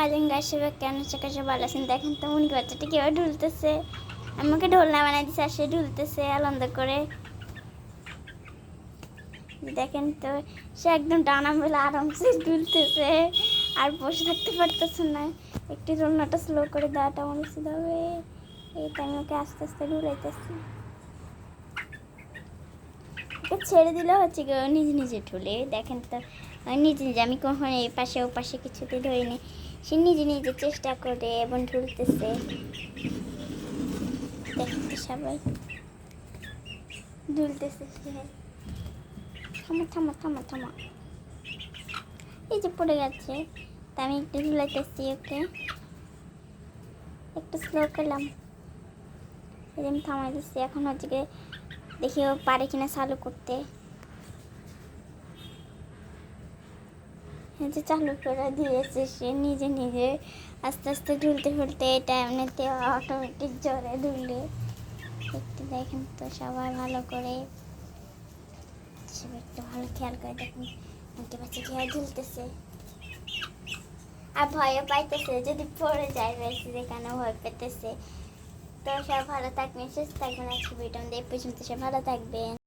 আসসালামাইকুম গাইস, সবাই কেমন আছেন? ভালো আছেন? দেখেন তো মুনি বাচ্চাটা কীভাবে ঢুলতেছে। আমাকে ঢোলনা বানাই দিচ্ছে আর সে ঢুলতেছে আনন্দ করে। দেখেন তো সে একদম ডানা মেলে আরামসে ঢুলতেছে আর বসে থাকতে পারতেছে না। একটু ঢোলনাটা স্লো করে দেওয়াটা অনুচিত হবে। এইটা আমি ওকে আস্তে আস্তে ঢুলাইতেছি। ওকে ছেড়ে দিলে হচ্ছে কি নিজে নিজে ঢুলে। দেখেন তো নিজে নিজে, আমি কখনো এই পাশে ও পাশে কিছুতে ধরিনি। সে নিজে নিজে চেষ্টা করে এবং ঢুলতেছে। দেখেন তো সবাই ঢুলতেছে। সে থামা থামা থামা থামা, এই যে পড়ে গেছে। তা আমি একটু ঢুলাইতেছি ওকে, একটু স্লো করলাম। এই যে আমি থামাই দিচ্ছি। এখন হচ্ছে গিয়ে দেখি ও পারে কিনা চালু করতে। যে চালু করে দিয়েছে সে নিজে নিজে আস্তে আস্তে ঢুলতে ঢুলতে। এটা এমনিতে অটোমেটিক জোরে ঢুলে। একটু দেখেন তো সবাই ভালো করে, সবাই একটু ভালো খেয়াল করে দেখুন আমাকে বাচ্চা খেয়াল ঝুলতেছে আর ভয়ও পাইতেছে যদি পড়ে যায়। বেশি যেখানে ভয় পেতেছে। তো সব ভালো থাকবেন, সুস্থ থাকবেন। আজকে ভিডিও এই পর্যন্ত, সব ভালো থাকবেন।